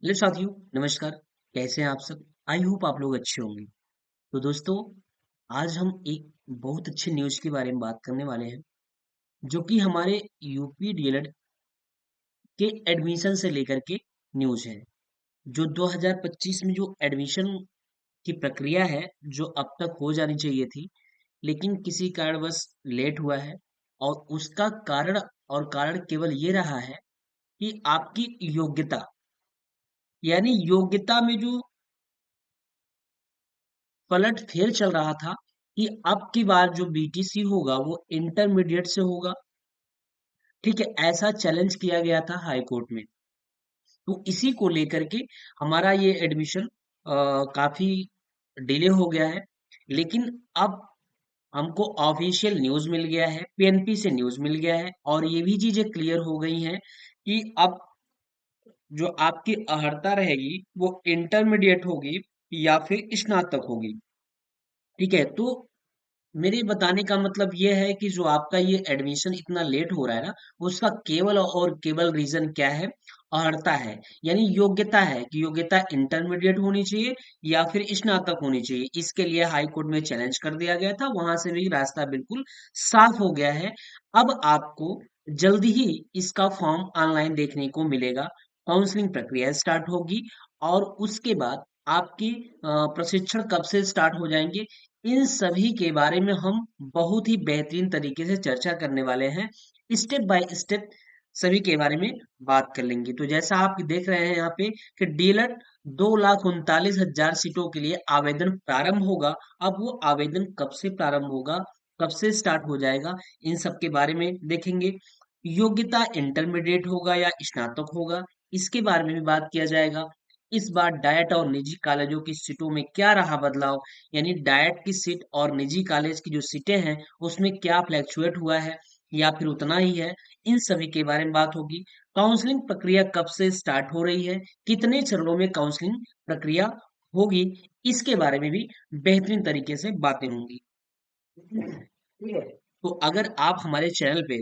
Hello साथियों, नमस्कार। कैसे हैं आप सब? आई होप आप लोग अच्छे होंगे। तो दोस्तों, आज हम एक बहुत अच्छी न्यूज़ के बारे में बात करने वाले हैं, जो कि हमारे यूपी डीएलएड के एडमिशन से लेकर के न्यूज़ है। जो 2025 में जो एडमिशन की प्रक्रिया है, जो अब तक हो जानी चाहिए थी, लेकिन किसी कारणवश लेट हुआ है। और उसका कारण केवल ये रहा है कि आपकी योग्यता, यानी योग्यता में जो पलट फेर चल रहा था कि अब की बार जो बीटीसी होगा वो इंटरमीडिएट से होगा। ठीक है, ऐसा चैलेंज किया गया था हाई कोर्ट में। तो इसी को लेकर के हमारा ये एडमिशन काफी डिले हो गया है। लेकिन अब हमको ऑफिशियल न्यूज मिल गया है, पीएनपी से न्यूज मिल गया है, और ये भी चीजें क्लियर हो गई हैं कि अब जो आपकी अर्हता रहेगी वो इंटरमीडिएट होगी या फिर स्नातक होगी। ठीक है, तो मेरे बताने का मतलब ये है कि जो आपका ये एडमिशन इतना लेट हो रहा है ना, उसका केवल और केवल रीजन क्या है? अर्हता है, यानी योग्यता है कि योग्यता इंटरमीडिएट होनी चाहिए या फिर स्नातक होनी चाहिए। इसके लिए हाई कोर्ट में चैलेंज कर दिया गया था, वहां से भी रास्ता बिल्कुल साफ हो गया है। अब आपको जल्दी ही इसका फॉर्म ऑनलाइन देखने को मिलेगा, काउंसलिंग प्रक्रिया स्टार्ट होगी, और उसके बाद आपकी प्रशिक्षण कब से स्टार्ट हो जाएंगे, इन सभी के बारे में हम बहुत ही बेहतरीन तरीके से चर्चा करने वाले हैं। स्टेप बाय स्टेप सभी के बारे में बात कर लेंगे। तो जैसा आप देख रहे हैं यहाँ पे कि डीलर 2,39,000 सीटों के लिए आवेदन प्रारंभ होगा। अब वो आवेदन कब से प्रारंभ होगा, कब से स्टार्ट हो जाएगा, इन सब के बारे में देखेंगे। योग्यता इंटरमीडिएट होगा या स्नातक होगा, इसके बारे में भी बात किया जाएगा। इस बार डाइट और निजी कॉलेजों की सीटों में क्या रहा बदलाव, यानी डाइट की सीट और निजी कॉलेज की जो सीटें हैं उसमें क्या फ्लैक्चुएट हुआ है या फिर उतना ही है, इन सभी के बारे में बात होगी। काउंसलिंग प्रक्रिया कब से स्टार्ट हो रही है, कितने चरणों में काउंसलिंग प्रक्रिया होगी, इसके बारे में भी बेहतरीन तरीके से बातें होंगी। ठीक है, तो अगर आप हमारे चैनल पे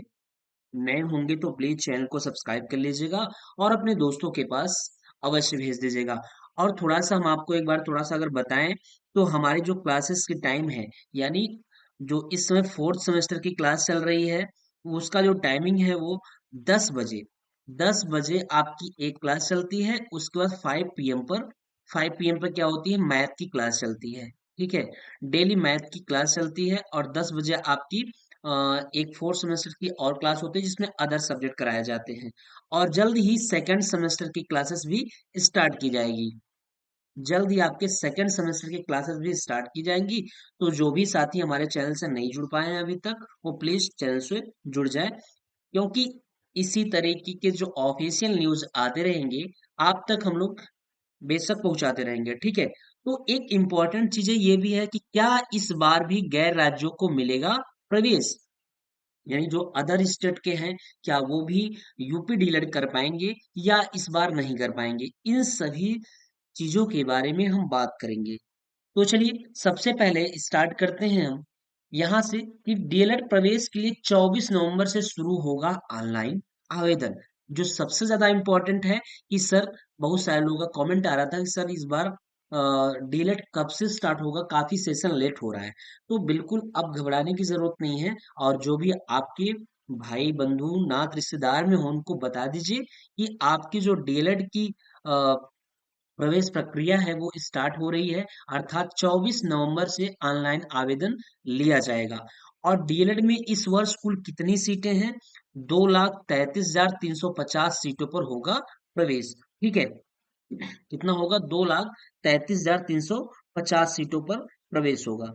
नए होंगे तो प्लीज चैनल को सब्सक्राइब कर लीजिएगा और अपने दोस्तों के पास अवश्य भेज दीजिएगा। और थोड़ा सा हम आपको एक बार थोड़ा सा अगर बताएं, तो हमारी जो क्लासेस की टाइम है, यानी जो इस समय फोर्थ सेमेस्टर की क्लास चल रही है, उसका जो टाइमिंग है वो 10 बजे। 10 बजे आपकी एक क्लास चलती है, उसके बाद 5 पीएम पर क्या होती है, मैथ की क्लास चलती है। ठीक है, डेली मैथ की क्लास चलती है, और 10 बजे आपकी एक फोर्थ सेमेस्टर की और क्लास होती है जिसमें अदर सब्जेक्ट कराए जाते हैं। और जल्द ही सेकंड सेमेस्टर की क्लासेस भी स्टार्ट की जाएगी। जल्द ही आपके सेकंड सेमेस्टर की क्लासेस भी स्टार्ट की जाएंगी। तो जो भी साथी हमारे चैनल से नहीं जुड़ पाए हैं अभी तक, वो प्लीज चैनल से जुड़ जाए, क्योंकि इसी तरीके के जो ऑफिशियल न्यूज आते रहेंगे आप तक, हम लोग बेशक पहुंचाते रहेंगे। ठीक है, तो एक इम्पोर्टेंट चीजें ये भी है कि क्या इस बार भी गैर राज्यों को मिलेगा प्रवेश, यानी जो अदर स्टेट के हैं, क्या वो भी यूपी डीलर कर पाएंगे या इस बार नहीं कर पाएंगे, इन सभी चीजों के बारे में हम बात करेंगे। तो चलिए सबसे पहले स्टार्ट करते हैं हम यहाँ से कि डीएलएड प्रवेश के लिए 24 नवंबर से शुरू होगा ऑनलाइन आवेदन। जो सबसे ज्यादा इम्पोर्टेंट है कि सर, बहुत सारे लोगों का कमेंट आ रहा था कि सर इस बार डीएलएड कब से स्टार्ट होगा, काफी सेशन लेट हो रहा है। तो बिल्कुल अब घबराने की जरूरत नहीं है, और जो भी आपके भाई बंधु नात रिश्तेदार में हो उनको बता दीजिए कि आपकी जो डीएलएड की प्रवेश प्रक्रिया है वो स्टार्ट हो रही है, अर्थात 24 नवंबर से ऑनलाइन आवेदन लिया जाएगा। और डीएलएड में इस वर्ष कुल कितनी सीटें हैं? 2,33,350 सीटों पर होगा प्रवेश। ठीक है, कितना होगा? 2,33,350 सीटों पर प्रवेश होगा।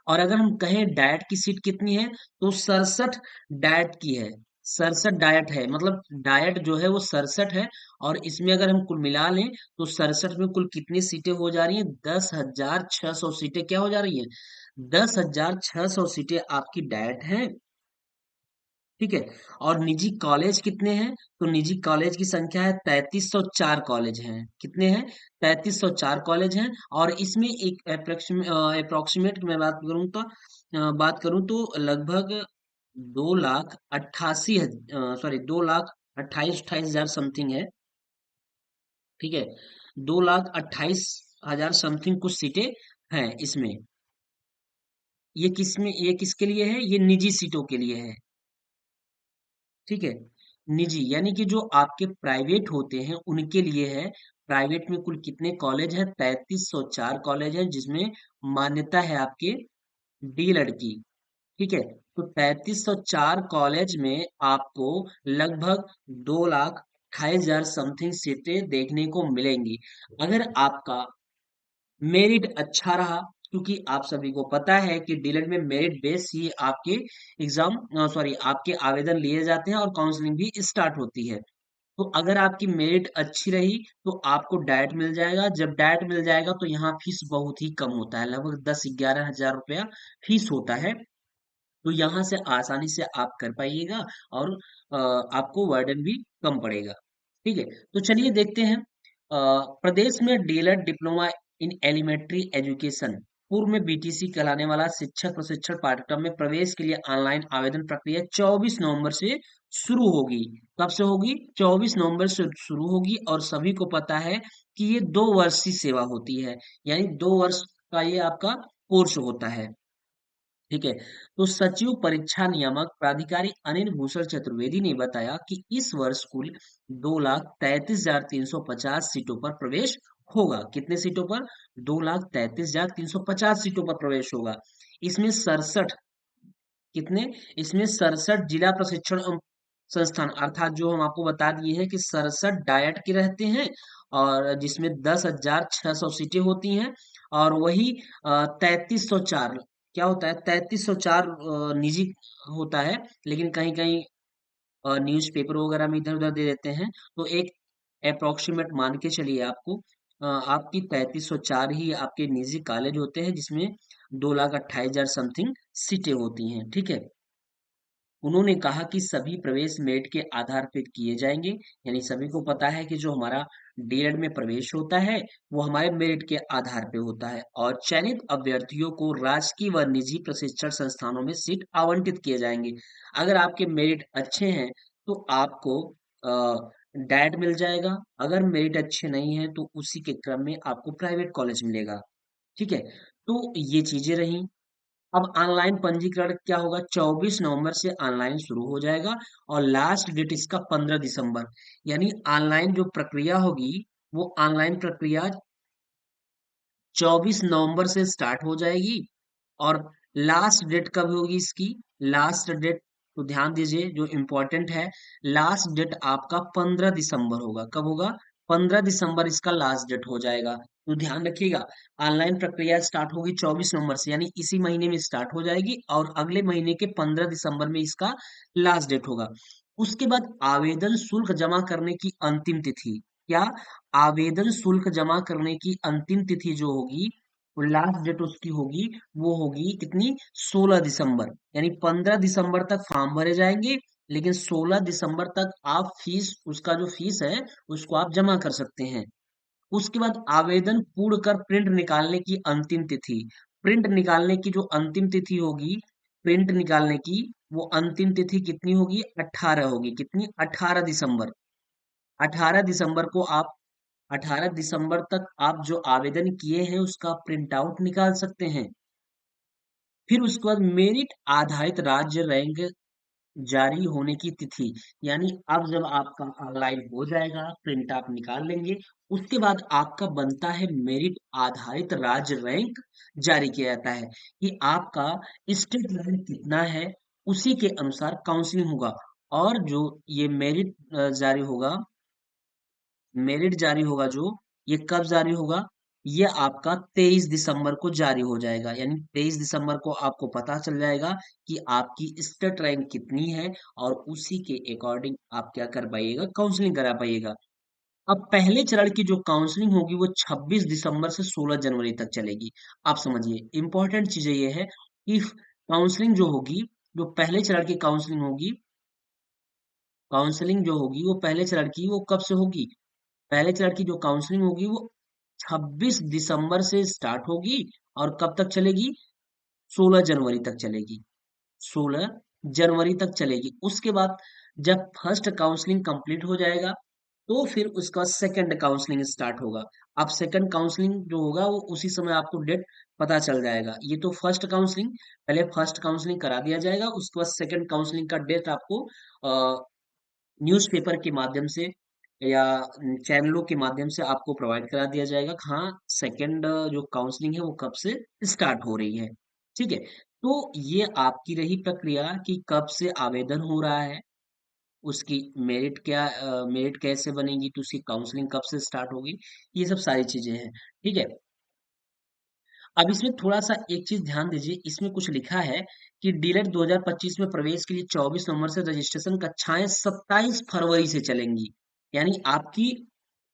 और अगर हम कहें डाइट की सीट कितनी है, तो 67 डाइट की है। 67 डाइट है, मतलब डाइट जो है वो 67 है। और इसमें अगर हम कुल मिला लें तो 67 में कुल कितनी सीटें हो जा रही हैं? 10,600 सीटें क्या हो जा रही हैं? 10,600 सीटें आपकी डाइट हैं। ठीक है, और निजी कॉलेज कितने हैं? तो निजी कॉलेज की संख्या है 3,304 कॉलेज हैं। कितने हैं? 3,304 कॉलेज हैं। और इसमें एक अप्रोक्सीमेट मैं बात करूं तो लगभग 2,88,000, सॉरी, 2,00,00 28,28,000 समथिंग है। ठीक है, 2,28,000 समथिंग कुछ सीटें हैं इसमें। ये किसके लिए है? ये निजी सीटों के लिए है। ठीक है, निजी यानी कि जो आपके प्राइवेट होते हैं उनके लिए है। प्राइवेट में कुल कितने कॉलेज हैं? 3304 कॉलेज हैं, जिसमें मान्यता है आपके डीलर की। ठीक है, तो 3304 कॉलेज में आपको लगभग 2,28,000 समथिंग सीटें देखने को मिलेंगी। अगर आपका मेरिट अच्छा रहा, क्योंकि आप सभी को पता है कि डीलर में मेरिट बेस ही आपके एग्जाम सॉरी आपके आवेदन लिए जाते हैं और काउंसलिंग भी स्टार्ट होती है। तो अगर आपकी मेरिट अच्छी रही तो आपको डाइट मिल जाएगा। जब डाइट मिल जाएगा तो यहाँ फीस बहुत ही कम होता है, लगभग 10-11 हजार रुपया फीस होता है। तो यहाँ से आसानी से आप कर पाइएगा और आपको वर्डन भी कम पड़ेगा। ठीक है, तो चलिए देखते हैं। प्रदेश में dealer diploma in elementary education पूर्व में बीटीसी कहलाने वाला शिक्षक प्रशिक्षण पाठ्यक्रम में प्रवेश के लिए ऑनलाइन आवेदन प्रक्रिया 24 नवंबर से शुरू होगी। कब से होगी? 24 नवंबर से शुरू होगी और सभी को पता है कि ये 2 वर्ष की सेवा होती है, यानी 2 वर्ष का ये आपका कोर्स होता है। ठीक है, तो सचिव परीक्षा नियामक प्राधिकारी अनिल भूषण चतुर्वेदी ने बताया कि इस वर्ष कुल 2,33,350 सीटों पर प्रवेश होगा। कितने सीटों पर? 2,33,350 सीटों पर प्रवेश होगा। इसमें 67 कितने? इसमें 67 जिला प्रशिक्षण संस्थान, अर्थात जो हम आपको बता दिए हैं कि 67 डायट के रहते हैं और जिसमें 10,600 सीटें होती हैं। और वही 3304 क्या होता है? 3304 निजी होता है, लेकिन कहीं कहीं न्यूज़पेपर वगैरह में इधर उधर दे देते हैं। तो एक अप्रोक्सीमेट मान के चलिए आपको, आपकी 3304 ही आपके निजी कॉलेज होते हैं, जिसमें 2,28,000 समथिंग सीटें होती हैं। ठीक है, उन्होंने कहा कि सभी प्रवेश मेरिट के आधार पर किए जाएंगे, यानी सभी को पता है कि जो हमारा डीएड में प्रवेश होता है वो हमारे मेरिट के आधार पे होता है और चयनित अभ्यर्थियों को राजकीय व निजी प्रशिक्षण संस्थानों में सीट आवंटित किए जाएंगे। अगर आपके मेरिट अच्छे हैं तो आपको डाइट मिल जाएगा। अगर मेरिट अच्छे नहीं है तो उसी के क्रम में आपको प्राइवेट कॉलेज मिलेगा। ठीक है, तो ये चीजें रही। अब ऑनलाइन पंजीकरण क्या होगा? 24 नवंबर से ऑनलाइन शुरू हो जाएगा और लास्ट डेट इसका 15 दिसंबर, यानी ऑनलाइन जो प्रक्रिया होगी वो ऑनलाइन प्रक्रिया 24 नवंबर से स्टार्ट हो जाएगी। और लास्ट डेट कब होगी इसकी? लास्ट डेट तो ध्यान दीजिए, जो इम्पोर्टेंट है, लास्ट डेट आपका 15 दिसंबर होगा। कब होगा? 15 दिसंबर इसका लास्ट डेट हो जाएगा। तो ध्यान रखिएगा, ऑनलाइन प्रक्रिया स्टार्ट होगी 24 नवंबर से, यानी इसी महीने में स्टार्ट हो जाएगी और अगले महीने के 15 दिसंबर में इसका लास्ट डेट होगा। उसके बाद आवेदन शुल्क जमा करने की अंतिम तिथि, क्या? आवेदन शुल्क जमा करने की अंतिम तिथि जो होगी, वो लास्ट डेट उसकी होगी, वो होगी कितनी? 16 दिसंबर, यानी 15 दिसंबर तक फॉर्म भरे जाएंगे, लेकिन 16 दिसंबर तक आप फीस, उसका जो फीस है उसको आप जमा कर सकते हैं। उसके बाद आवेदन पूर्ण कर प्रिंट निकालने की अंतिम तिथि, प्रिंट निकालने की जो अंतिम तिथि होगी, प्रिंट निकालने की वो अंतिम तिथि कितनी होगी? 18 होगी। कितनी? 18 दिसंबर। 18 दिसंबर को आप 18 दिसंबर तक आप जो आवेदन किए हैं उसका प्रिंट आउट निकाल सकते हैं। फिर उसके बाद मेरिट आधारित राज्य रैंक जारी होने की तिथि, यानी अब जब आपका ऑनलाइन हो जाएगा, प्रिंट आप निकाल लेंगे, उसके बाद आपका बनता है मेरिट आधारित राज्य रैंक जारी किया जाता है कि आपका स्टेट रैंक कितना है, उसी के अनुसार काउंसलिंग होगा। और जो ये मेरिट जारी होगा, मेरिट जारी होगा जो, ये कब जारी होगा? ये आपका 23 दिसंबर को जारी हो जाएगा, यानी 23 दिसंबर को आपको पता चल जाएगा कि आपकी स्टेट रैंक कितनी है और उसी के अकॉर्डिंग आप क्या कर पाइएगा? काउंसलिंग करा पाइएगा। अब पहले चरण की जो काउंसलिंग होगी वो 26 दिसंबर से 16 जनवरी तक चलेगी। आप समझिए, इंपॉर्टेंट चीजें ये है कि काउंसलिंग जो होगी, जो पहले चरण की काउंसलिंग होगी, काउंसलिंग जो होगी वो पहले चरण की वो कब से होगी? पहले चरण की जो काउंसलिंग होगी वो 26 दिसंबर से स्टार्ट होगी और कब तक चलेगी? 16 जनवरी तक चलेगी। 16 जनवरी तक चलेगी। उसके बाद जब फर्स्ट काउंसलिंग कंप्लीट हो जाएगा तो फिर उसका सेकंड काउंसलिंग स्टार्ट होगा। अब सेकंड काउंसलिंग जो होगा वो उसी समय आपको डेट पता चल जाएगा। ये तो फर्स्ट काउंसलिंग, पहले फर्स्ट काउंसलिंग करा दिया जाएगा, उसके बाद सेकंड काउंसलिंग का डेट आपको न्यूज़पेपर के माध्यम से या चैनलों के माध्यम से आपको प्रोवाइड करा दिया जाएगा कि हाँ, सेकंड जो काउंसलिंग है वो कब से स्टार्ट हो रही है। ठीक है? तो ये आपकी रही प्रक्रिया कि कब से आवेदन हो रहा है, उसकी मेरिट कैसे बनेगी, तो उसकी काउंसलिंग कब से स्टार्ट होगी, ये सब सारी चीजें हैं। ठीक है? अब इसमें थोड़ा-सा एक चीज़ ध्यान दीजिए, इसमें कुछ लिखा है कि डीलर 2025 में प्रवेश के लिए 24 नवंबर से रजिस्ट्रेशन कक्षाएँ 27 फरवरी से चलेंगी। यानी आपकी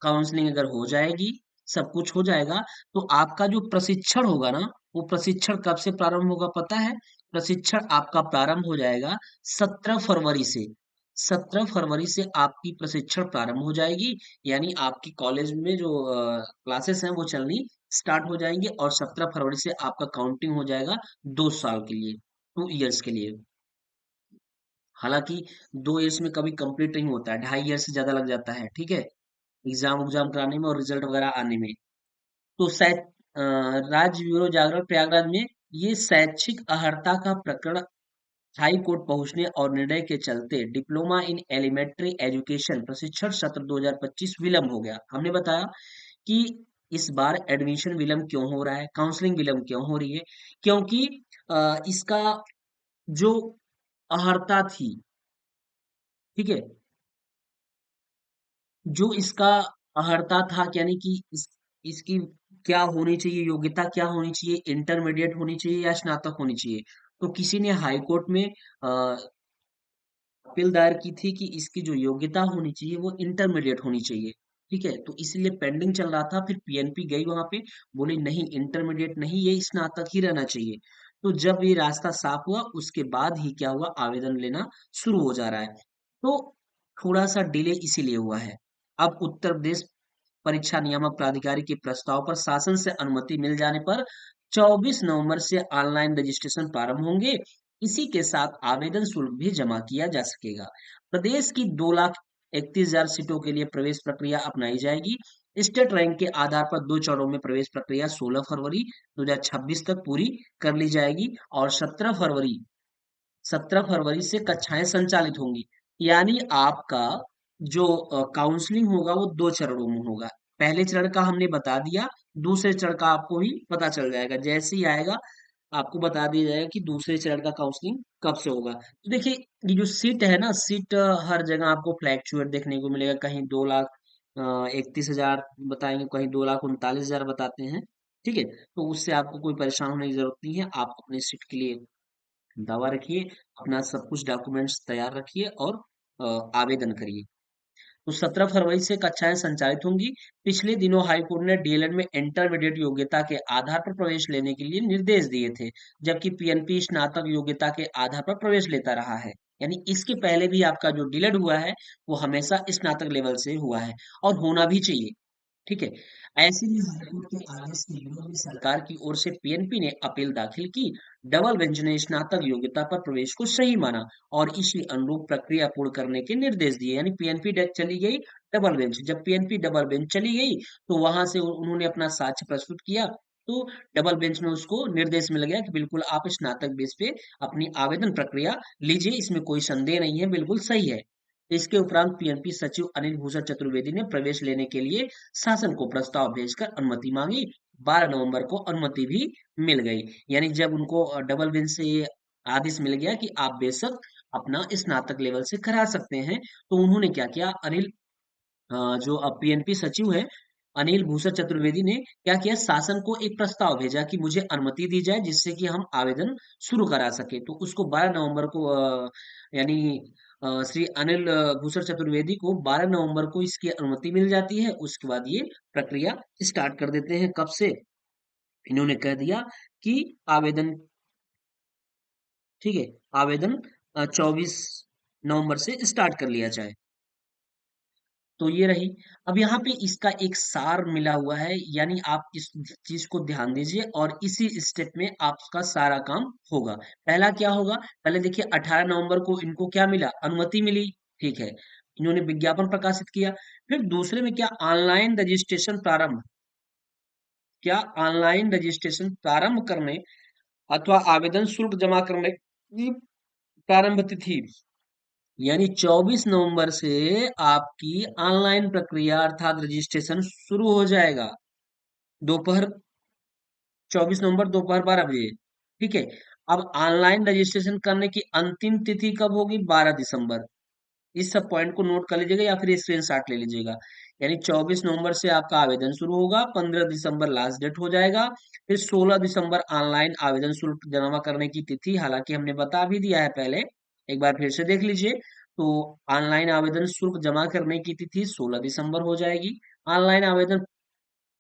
काउंसलिंग अगर हो जाएगी, सब कुछ हो जाएगा, तो आपका जो प्रशिक्षण होगा ना, वो प्रशिक्षण कब से प्रारंभ होगा पता है? प्रशिक्षण आपका प्रारंभ हो जाएगा 17 फरवरी से। 17 फरवरी से आपकी प्रशिक्षण प्रारंभ हो जाएगी, यानी आपकी कॉलेज में जो क्लासेस हैं वो चलनी स्टार्ट हो जाएंगे और 17 फरवरी से आपका काउंटिंग हो जाएगा 2 साल के लिए, 2 इयर्स के लिए। हालांकि 2 इयर्स में कभी कंप्लीट नहीं होता है, 2.5 ईयर से ज्यादा लग जाता है। ठीक है? एग्जाम उग्जाम कराने में और रिजल्ट वगैरह आने में। तो शायद राज्य ब्यूरो जागरण प्रयागराज में ये शैक्षिक अहर्ता का प्रकरण हाई कोर्ट पहुंचने और निर्णय के चलते डिप्लोमा इन एलिमेंट्री एजुकेशन प्रशिक्षण सत्र 2025 विलंब हो गया। हमने बताया कि इस बार एडमिशन विलंब क्यों हो रहा है, काउंसलिंग विलंब क्यों हो रही है, क्योंकि इसका जो अहर्ता थी, ठीक है, जो इसका अहर्ता था, यानी कि इसकी क्या होनी चाहिए, योग्यता क्या होनी चाहिए, इंटरमीडिएट होनी चाहिए या स्नातक होनी चाहिए, तो किसी ने हाई कोर्ट में अपील दायर की थी कि इसकी जो योग्यता होनी चाहिए वो इंटरमीडिएट होनी चाहिए। ठीक है? तो इसलिए पेंडिंग चल रहा था, फिर पीएनपी गई वहां पे, बोली नहीं इंटरमीडिएट नहीं, ये स्नातक ही रहना चाहिए। तो जब ये रास्ता साफ हुआ उसके बाद ही क्या हुआ, आवेदन लेना शुरू हो जा रहा है। तो थोड़ा सा डिले इसीलिए हुआ है। अब उत्तर प्रदेश परीक्षा नियामक प्राधिकारी के प्रस्ताव पर शासन से अनुमति मिल जाने पर 24 नवंबर से ऑनलाइन रजिस्ट्रेशन प्रारंभ होंगे। इसी के साथ आवेदन शुल्क भी जमा किया जा सकेगा। प्रदेश की 2,31,000 सीटों के लिए प्रवेश प्रक्रिया अपनाई जाएगी। स्टेट रैंक के आधार पर 2 चरणों में प्रवेश प्रक्रिया 16 फरवरी 2026 तक पूरी कर ली जाएगी और 17 फरवरी से कक्षाएं संचालित होंगी। यानी आपका जो काउंसलिंग होगा वो 2 चरणों में होगा। पहले चरण का हमने बता दिया, दूसरे चरण का आपको भी पता चल जाएगा। जैसे ही आएगा आपको बता दिया जाएगा कि दूसरे चरण का काउंसलिंग कब से होगा। तो देखिए, ये जो सीट है ना, सीट हर जगह आपको फ्लैक्चुएट देखने को मिलेगा। कहीं 2,31,000 बताएंगे, कहीं 2,39,000 बताते हैं। ठीक है? तो उससे आपको कोई परेशान होने की जरूरत नहीं है। आप अपने सीट के लिए दावा रखिए, अपना सब कुछ डॉक्यूमेंट्स तैयार रखिए और आवेदन करिए। तो 17 फरवरी से कक्षाएं संचालित होंगी। पिछले दिनों हाईकोर्ट ने डीएलएड में इंटरमीडिएट योग्यता के आधार पर प्रवेश लेने के लिए निर्देश दिए थे, जबकि पीएनपी स्नातक योग्यता के आधार पर प्रवेश लेता रहा है। यानी इसके पहले भी आपका जो डीएलएड हुआ है वो हमेशा स्नातक लेवल से हुआ है और होना भी चाहिए। ठीक है? ऐसे में हाईकोर्ट के आदेश के विरोध में सरकार की ओर से पीएनपी ने अपील दाखिल की। डबल बेंच ने स्नातक योग्यता पर प्रवेश को सही माना और इसी अनुरूप प्रक्रिया पूर्ण करने के निर्देश दिए। यानी पीएनपी चली गई डबल बेंच, जब पीएनपी डबल बेंच चली गई तो वहां से उन्होंने अपना साक्ष्य प्रस्तुत किया। तो डबल बेंच में उसको निर्देश मिल गया कि बिल्कुल आप स्नातक बेस पे अपनी आवेदन प्रक्रिया लीजिए, इसमें कोई संदेह नहीं है, बिल्कुल सही है। इसके उपरांत पीएनपी सचिव अनिल भूषण चतुर्वेदी ने प्रवेश लेने के लिए शासन को प्रस्ताव भेजकर अनुमति मांगी। 12 नवंबर को अनुमति भी मिल गई। यानी जब उनको डबल बेंच से ये आदेश मिल गया कि आप बेशक अपना स्नातक लेवल से करा सकते हैं, तो उन्होंने क्या किया, जो पीएनपी सचिव है अनिल भूषण चतुर्वेदी ने क्या किया, शासन को एक प्रस्ताव भेजा कि मुझे अनुमति दी जाए जिससे कि हम आवेदन शुरू करा सके। तो उसको 12 नवंबर को यानी श्री अनिल भूषण चतुर्वेदी को 12 नवंबर को इसकी अनुमति मिल जाती है। उसके बाद ये प्रक्रिया स्टार्ट कर देते हैं। कब से? इन्होंने कह दिया कि आवेदन, ठीक है, आवेदन 24 नवंबर से स्टार्ट कर लिया जाए। तो ये रही। अब यहाँ पे इसका एक सार मिला हुआ है, यानी आप इस चीज को ध्यान दीजिए और इसी स्टेप में आपका सारा काम होगा। पहला क्या होगा, पहले देखिए 18 नवंबर को इनको क्या मिला, अनुमति मिली। ठीक है, इन्होंने विज्ञापन प्रकाशित किया। फिर दूसरे में क्या, ऑनलाइन रजिस्ट्रेशन प्रारंभ, क्या ऑनलाइन रजिस्ट्रेशन प्रारंभ करने अथवा आवेदन शुल्क जमा करने की प्रारंभ तिथि, यानी 24 नवंबर से आपकी ऑनलाइन प्रक्रिया अर्थात रजिस्ट्रेशन शुरू हो जाएगा, दोपहर 24 नवंबर दोपहर 12 बजे। ठीक है, अब ऑनलाइन रजिस्ट्रेशन करने की अंतिम तिथि कब होगी, 12 दिसंबर। इस सब पॉइंट को नोट कर लीजिएगा या फिर स्क्रीनशॉट ले लीजिएगा। यानी 24 नवंबर से आपका आवेदन शुरू होगा, 15 दिसंबर लास्ट डेट हो जाएगा। फिर 16 दिसंबर ऑनलाइन आवेदन शुल्क जमा करने की तिथि, हालांकि हमने बता भी दिया है पहले, एक बार फिर से देख लीजिए। तो ऑनलाइन आवेदन शुल्क जमा करने की तिथि 16 दिसंबर हो जाएगी। ऑनलाइन आवेदन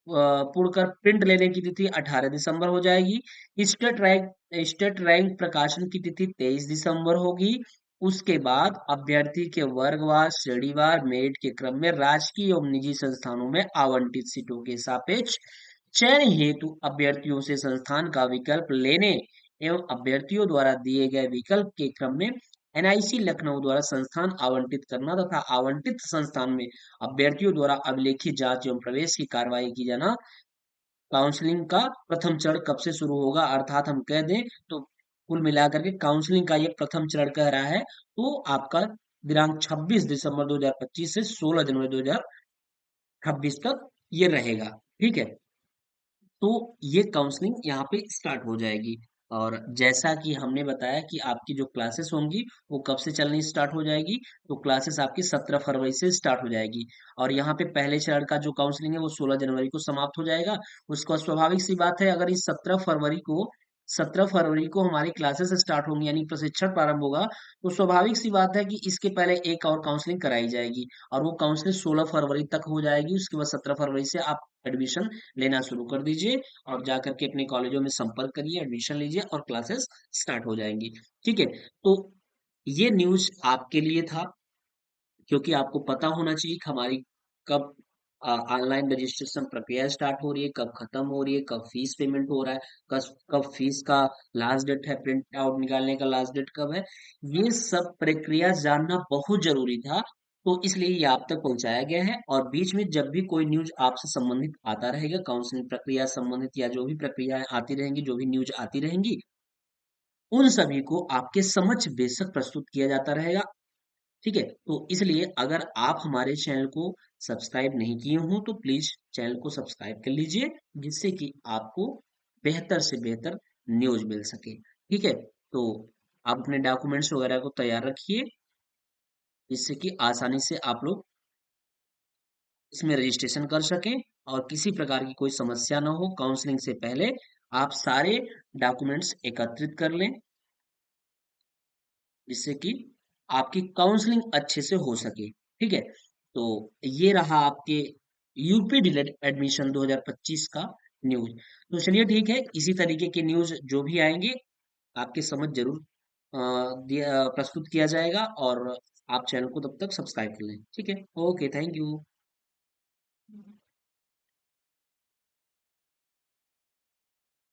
पूर्ण कर प्रिंट लेने की तिथि 18 दिसंबर हो जाएगी। स्टेट रैंक प्रकाशन की तिथि 23 दिसंबर होगी। उसके बाद अभ्यर्थी के वर्गवार श्रेणीवार मेरिट के क्रम में राजकीय एवं निजी संस्थानों में आवंटित सीटों के सापेक्ष चयन हेतु अभ्यर्थियों से संस्थान का विकल्प लेने एवं अभ्यर्थियों द्वारा दिए गए विकल्प के क्रम में एनआईसी लखनऊ द्वारा संस्थान आवंटित करना तथा आवंटित संस्थान में अभ्यर्थियों द्वारा अभिलेखित जांच एवं प्रवेश की कार्रवाई की जाना। काउंसलिंग का प्रथम चरण कब से शुरू होगा, अर्थात हम कह दें तो कुल मिलाकर के काउंसलिंग का ये प्रथम चरण कह रहा है, तो आपका दिनांक 26 दिसंबर 2025 से 16 जनवरी 2026 तक ये रहेगा। ठीक है, तो ये काउंसलिंग यहाँ पे स्टार्ट हो जाएगी। और जैसा कि हमने बताया कि आपकी जो क्लासेस होंगी वो कब से चलनी स्टार्ट हो जाएगी, तो क्लासेस आपकी 17 फरवरी से स्टार्ट हो जाएगी। और यहाँ पे पहले चरण का जो काउंसलिंग है वो 16 जनवरी को समाप्त हो जाएगा। उसका स्वाभाविक सी बात है, अगर इस 17 फरवरी को हमारी क्लासेस स्टार्ट होंगी यानी प्रशिक्षण प्रारंभ होगा, तो स्वाभाविक सी बात है कि इसके पहले एक और काउंसलिंग कराई जाएगी, और वो काउंसलिंग 16 फरवरी तक हो जाएगी। उसके बाद 17 फरवरी से आप एडमिशन लेना शुरू कर दीजिए और जाकर के अपने कॉलेजों में संपर्क करिए, एडमिशन लीजिए और क्लासेस स्टार्ट हो जाएंगी। ठीक है, तो ये न्यूज आपके लिए था, क्योंकि आपको पता होना चाहिए कि हमारी कब ऑनलाइन रजिस्ट्रेशन प्रक्रिया स्टार्ट हो रही है, कब खत्म हो रही है, कब फीस पेमेंट हो रहा है, कब कब फीस का लास्ट डेट है, प्रिंट आउट निकालने का लास्ट डेट कब है। ये सब प्रक्रिया जानना बहुत जरूरी था, तो इसलिए ये आप तक पहुंचाया गया है। और बीच में जब भी कोई न्यूज आपसे संबंधित आता रहेगा, काउंसलिंग प्रक्रिया संबंधित या जो भी प्रक्रियाएं आती रहेंगी, जो भी न्यूज आती रहेंगी, उन सभी को आपके समक्ष बेशक प्रस्तुत किया जाता रहेगा। ठीक है, तो इसलिए अगर आप हमारे चैनल को सब्सक्राइब नहीं किए हो तो प्लीज चैनल को सब्सक्राइब कर लीजिए, जिससे कि आपको बेहतर से बेहतर न्यूज मिल सके। ठीक है, तो आप अपने डॉक्यूमेंट्स वगैरह को तैयार रखिए, जिससे कि आसानी से आप लोग इसमें रजिस्ट्रेशन कर सकें और किसी प्रकार की कोई समस्या ना हो। काउंसलिंग से पहले आप सारे डॉक्यूमेंट्स एकत्रित कर लें, जिससे कि आपकी काउंसलिंग अच्छे से हो सके। ठीक है, तो ये रहा आपके यूपी डिलेड एडमिशन 2025 का न्यूज। तो चलिए ठीक है, इसी तरीके के न्यूज जो भी आएंगे आपके समझ जरूर प्रस्तुत किया जाएगा, और आप चैनल को तब तक सब्सक्राइब कर लें। ठीक है, ओके, थैंक यू।